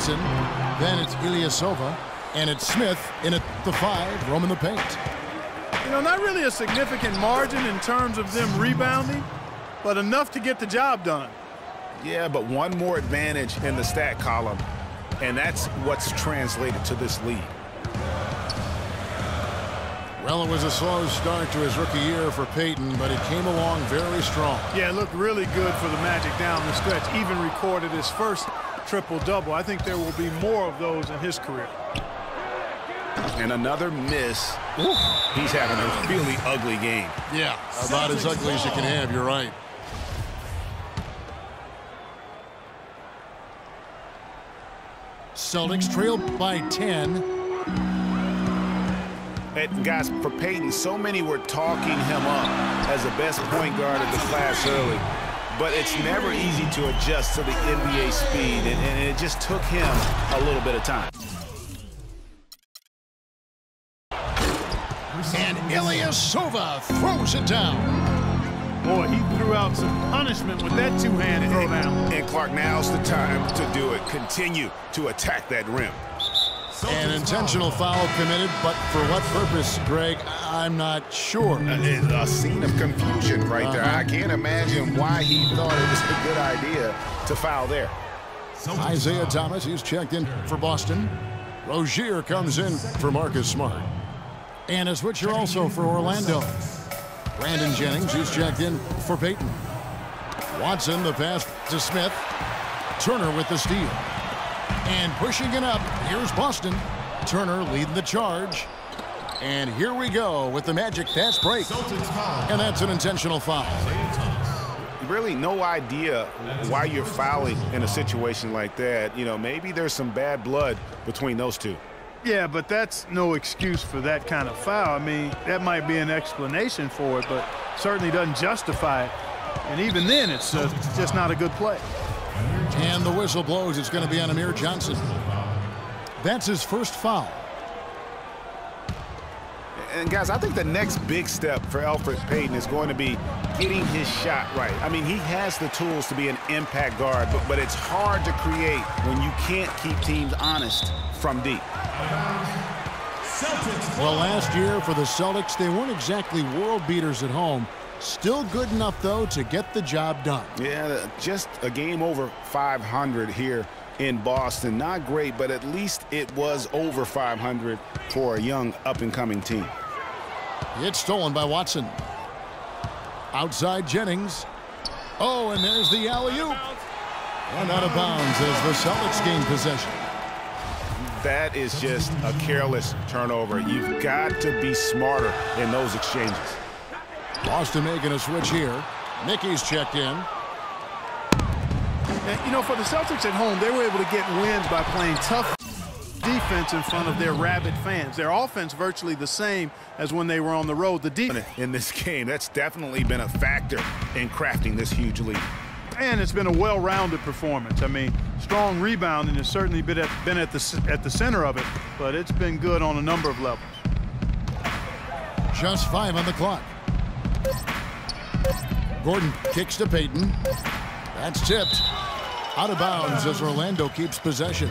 Watson. Then it's Ilyasova. And it's Smith in at the 5, roaming the paint. You know, not really a significant margin in terms of them rebounding, but enough to get the job done. Yeah, but one more advantage in the stat column, and that's what's translated to this lead. Well, it was a slow start to his rookie year for Payton, but it came along very strong. Yeah, it looked really good for the Magic down the stretch. Even recorded his first triple-double. I think there will be more of those in his career. And another miss. Ooh. He's having a really ugly game. Yeah, about as ugly as you can have, you're right. Celtics trail by 10. And guys, for Payton, so many were talking him up as the best point guard of the class early. But it's never easy to adjust to the NBA speed, and it just took him a little bit of time. And Ilyasova throws it down. Boy, he threw out some punishment with that two-hand throwdown. And Clark, now's the time to do it. Continue to attack that rim. An intentional foul committed, but for what purpose, Greg, I'm not sure. It's a scene of confusion right there. I can't imagine why he thought it was a good idea to foul there. Isaiah Thomas, he's checked in for Boston. Rozier comes in for Marcus Smart. And a switcher also for Orlando. Brandon Jennings, who's checked in for Payton. Watson, the pass to Smith. Turner with the steal. And pushing it up, here's Boston. Turner leading the charge. And here we go with the Magic fast break. And that's an intentional foul. Really no idea why you're fouling in a situation like that. You know, maybe there's some bad blood between those two. Yeah, but that's no excuse for that kind of foul. I mean, that might be an explanation for it, but certainly doesn't justify it. And even then, it's just not a good play. And the whistle blows. It's going to be on Amir Johnson. That's his first foul. And, guys, I think the next big step for Elfrid Payton is going to be getting his shot right. I mean, he has the tools to be an impact guard, but it's hard to create when you can't keep teams honest from deep. Well, last year for the Celtics, they weren't exactly world beaters at home. Still good enough, though, to get the job done. Yeah, just a game over 500 here in Boston. Not great, but at least it was over 500 for a young up-and-coming team. It's stolen by Watson. Outside Jennings. Oh, and there's the alley-oop. And out of bounds as the Celtics gain possession. That is just a careless turnover. You've got to be smarter in those exchanges. Boston making a switch here. Mickey's checked in. And, you know, for the Celtics at home, they were able to get wins by playing tough defense in front of their rabid fans. Their offense virtually the same as when they were on the road. The defense in this game, that's definitely been a factor in crafting this huge lead. And it's been a well-rounded performance. I mean, strong rebounding has certainly been at the center of it, but it's been good on a number of levels. Just 5 on the clock. Gordon kicks to Payton. That's tipped. Out of bounds as Orlando keeps possession.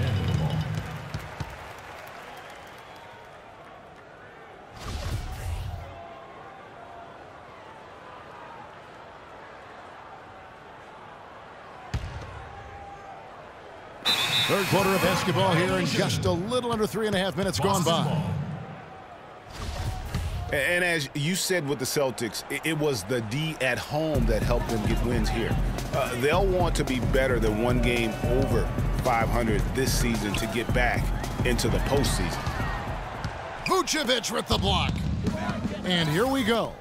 Third quarter of basketball here, and just a little under 3.5 minutes gone by. And as you said with the Celtics, it was the D at home that helped them get wins here. They'll want to be better than one game over 500 this season to get back into the postseason. Vucevic with the block. And here we go.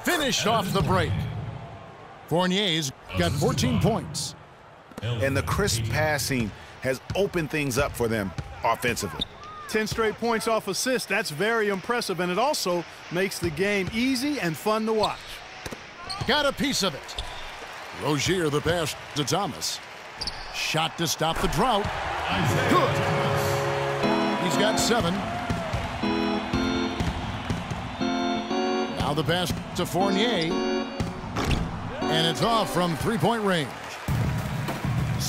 Finished off the break. Fournier's got 14 points. And the crisp passing has opened things up for them offensively. 10 straight points off assists. That's very impressive, and it also makes the game easy and fun to watch. Got a piece of it. Rozier the pass to Thomas. Shot to stop the drought. Good. He's got 7. Now the pass to Fournier. And it's off from 3-point range.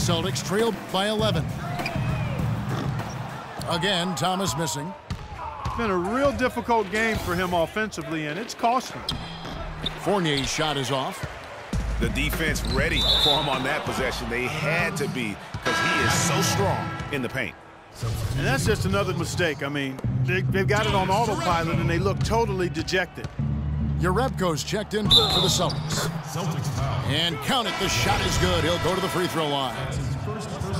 Celtics trail by 11. Again, Thomas missing. It's been a real difficult game for him offensively, and it's cost him. Fournier's shot is off. The defense ready for him on that possession. They had to be, because he is so strong in the paint. And that's just another mistake. I mean, they've got it on autopilot, and they look totally dejected. Jerebko's checked in for the Celtics. And count it, the shot is good. He'll go to the free throw line.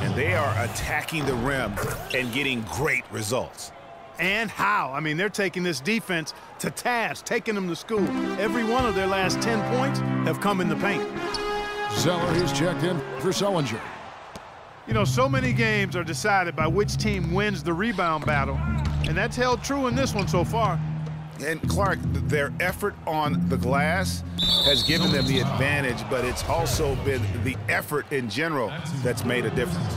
And they are attacking the rim and getting great results. And how? I mean, they're taking this defense to task, taking them to school. Every one of their last 10 points have come in the paint. Zeller, he's checked in for Sullinger. You know, so many games are decided by which team wins the rebound battle, and that's held true in this one so far. And Clark, their effort on the glass has given them the advantage, but it's also been the effort in general that's made a difference.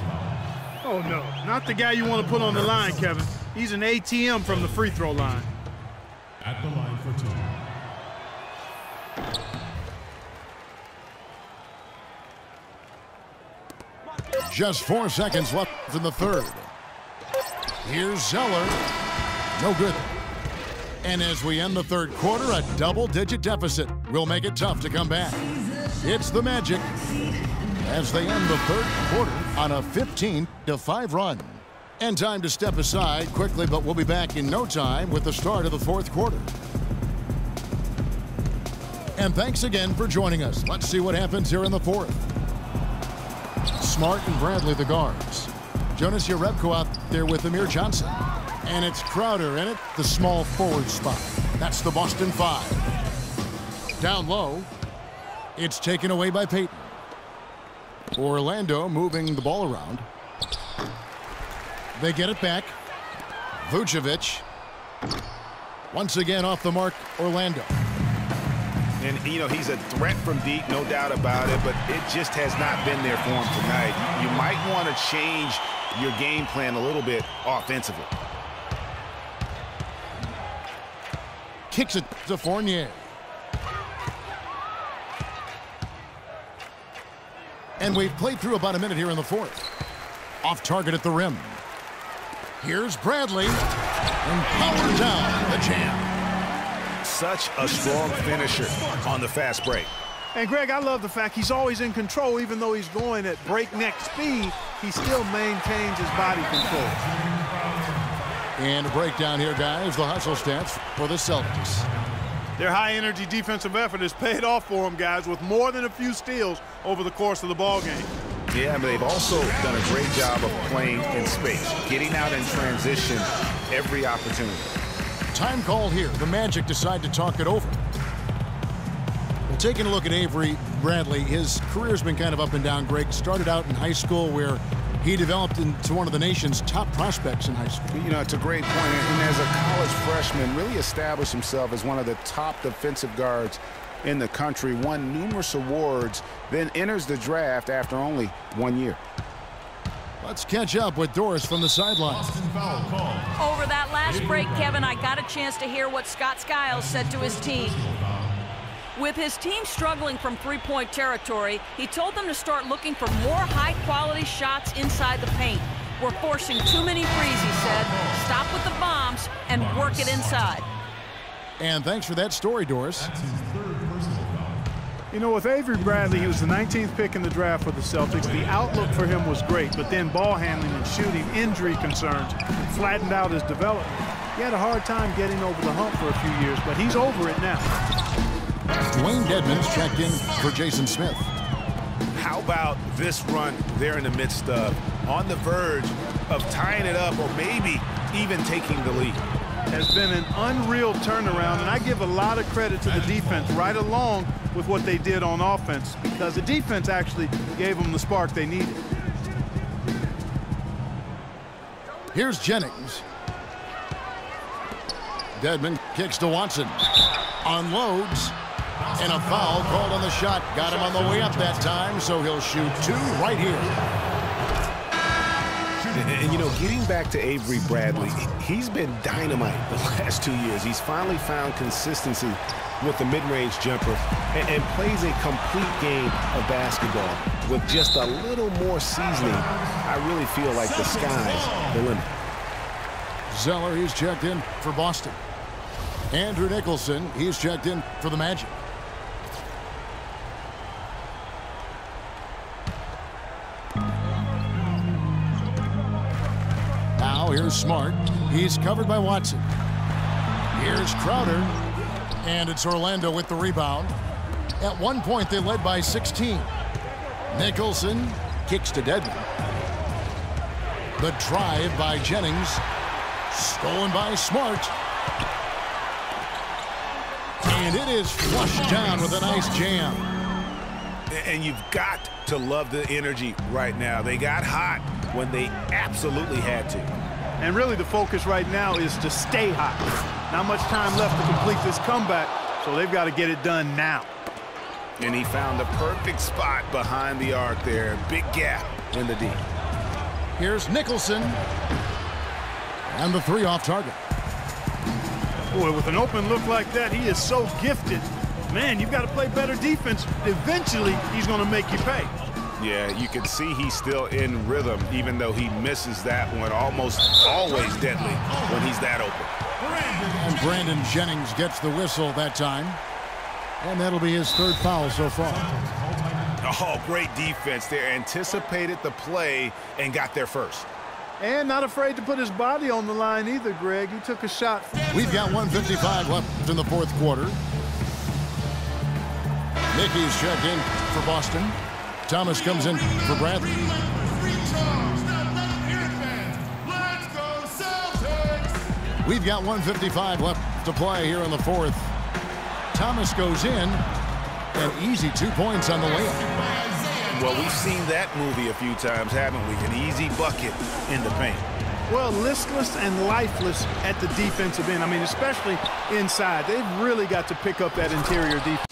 Oh, no, not the guy you want to put on the line, Kevin. He's an ATM from the free throw line. At the line for two. Just 4 seconds left in the third. Here's Zeller. No good. And as we end the third quarter, a double-digit deficit will make it tough to come back. It's the Magic as they end the third quarter on a 15-5 run. And time to step aside quickly, but we'll be back in no time with the start of the fourth quarter. And thanks again for joining us. Let's see what happens here in the fourth. Smart and Bradley the guards. Jonas Jerebko out there with Amir Johnson. And it's Crowder in it, the small forward spot. That's the Boston 5. Down low, it's taken away by Payton. Orlando moving the ball around. They get it back. Vucevic. Once again off the mark, Orlando. And, you know, he's a threat from deep, no doubt about it, but it just has not been there for him tonight. You might want to change your game plan a little bit offensively. Kicks it to Fournier. And we've played through about a minute here in the fourth. Off target at the rim. Here's Bradley. And power down the jam. Such a strong finisher on the fast break. And, Greg, I love the fact he's always in control. Even though he's going at breakneck speed, he still maintains his body control. And a breakdown here, guys. The hustle stats for the Celtics. Their high-energy defensive effort has paid off for them, guys, with more than a few steals over the course of the ballgame. Yeah, but they've also done a great job of playing in space, getting out in transition every opportunity. Time call here. The Magic decide to talk it over. Well, taking a look at Avery Bradley, his career's been kind of up and down, Greg. Started out in high school where he developed into one of the nation's top prospects in high school. You know, it's a great point. And as a college freshman, really established himself as one of the top defensive guards in the country, won numerous awards, then enters the draft after only 1 year. Let's catch up with Doris from the sideline. Over that last break, Kevin, I got a chance to hear what Scott Skiles said to his team. With his team struggling from three-point territory, he told them to start looking for more high-quality shots inside the paint. We're forcing too many threes, he said. Stop with the bombs and work it inside. And thanks for that story, Doris. You know, with Avery Bradley, he was the 19th pick in the draft for the Celtics. The outlook for him was great, but then ball handling and shooting, injury concerns flattened out his development. He had a hard time getting over the hump for a few years, but he's over it now. Dwayne Dedmon's checked in for Jason Smith. How about this run they're in the midst of, on the verge of tying it up or maybe even taking the lead? Has been an unreal turnaround, and I give a lot of credit to the defense right along with what they did on offense, because the defense actually gave them the spark they needed. Here's Jennings. Dedmon kicks to Watson. Unloads. And a foul called on the shot. Got him on the way up that time, so he'll shoot two right here. And, you know, getting back to Avery Bradley, he's been dynamite the last 2 years. He's finally found consistency with the mid-range jumper and plays a complete game of basketball. With just a little more seasoning, I really feel like the sky's the limit. Zeller, he's checked in for Boston. Andrew Nicholson, he's checked in for the Magic. Now here's Smart. He's covered by Watson. Here's Crowder. And it's Orlando with the rebound. At one point, they led by 16. Nicholson kicks to Dedmon. The drive by Jennings. Stolen by Smart. And it is flushed down with a nice jam. And you've got to love the energy right now. They got hot when they absolutely had to. And really the focus right now is to stay hot. Not much time left to complete this comeback, so they've got to get it done now. And he found the perfect spot behind the arc there. Big gap in the D. Here's Nicholson. And the three off target. Boy, with an open look like that, he is so gifted. Man, you've got to play better defense. Eventually, he's going to make you pay. Yeah, you can see he's still in rhythm, even though he misses that one. Almost always deadly when he's that open. And Brandon Jennings gets the whistle that time. And that'll be his third foul so far. Oh, great defense there. Anticipated the play and got there first. And not afraid to put his body on the line either, Greg. He took a shot. We've got 1:55 left in the fourth quarter. Mickey's checked in for Boston. Thomas comes in for Bradley. We've got 1:55 left to play here in the fourth. Thomas goes in, and easy 2 points on the layup. Well, we've seen that movie a few times, haven't we? An easy bucket in the paint. Well, listless and lifeless at the defensive end. I mean, especially inside. They've really got to pick up that interior defense.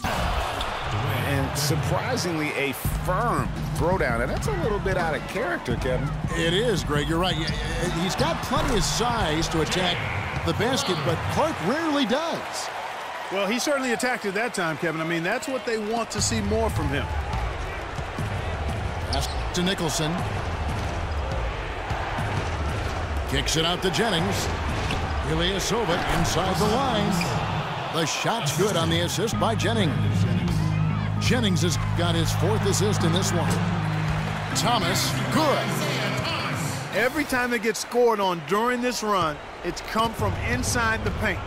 And surprisingly, a firm throwdown. And that's a little bit out of character, Kevin. It is, Greg. You're right. He's got plenty of size to attack the basket, but Clark rarely does. Well, he certainly attacked it that time, Kevin. I mean, that's what they want to see more from him. Pass to Nicholson. Kicks it out to Jennings. Ilyasova inside the line. The shot's good on the assist by Jennings. Jennings has got his fourth assist in this one. Thomas, good. Every time they get scored on during this run, it's come from inside the paint.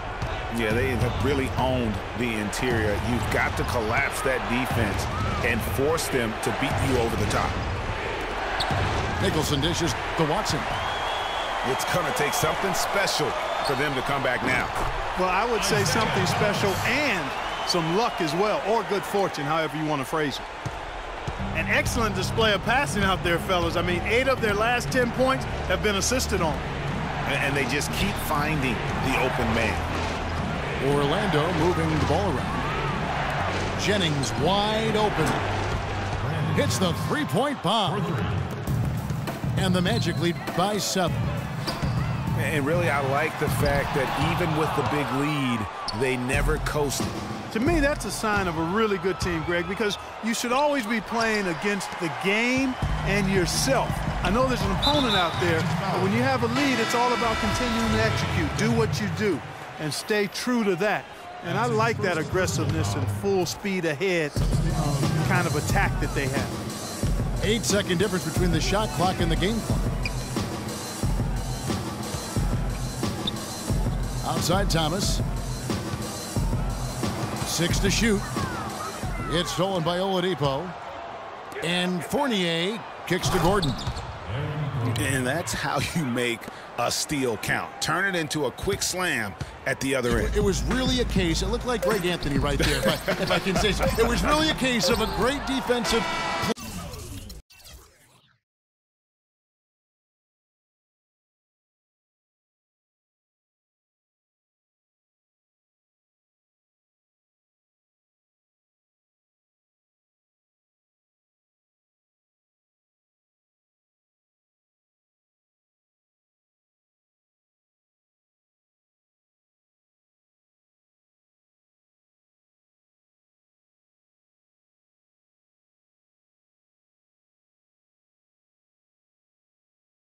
Yeah, they have really owned the interior. You've got to collapse that defense and force them to beat you over the top. Nicholson dishes to Watson. It's going to take something special for them to come back now. Well, I would say something special and some luck as well, or good fortune, however you want to phrase it. An excellent display of passing out there, fellas. I mean, 8 of their last 10 points have been assisted on. And they just keep finding the open man. Orlando moving the ball around. Jennings wide open. Hits the three-point bomb. And the Magic lead by 7. And really, I like the fact that even with the big lead, they never coasted. To me, that's a sign of a really good team, Greg, because you should always be playing against the game and yourself. I know there's an opponent out there, but when you have a lead, it's all about continuing to execute. Do what you do and stay true to that. And I like that aggressiveness and full speed ahead kind of attack that they have. 8-second difference between the shot clock and the game clock. Outside Thomas. 6 to shoot. It's stolen by Oladipo. And Fournier kicks to Gordon. And that's how you make a steal count. Turn it into a quick slam at the other end. It was really a case, it looked like Greg Anthony right there, if I can say so. It was really a case of a great defensive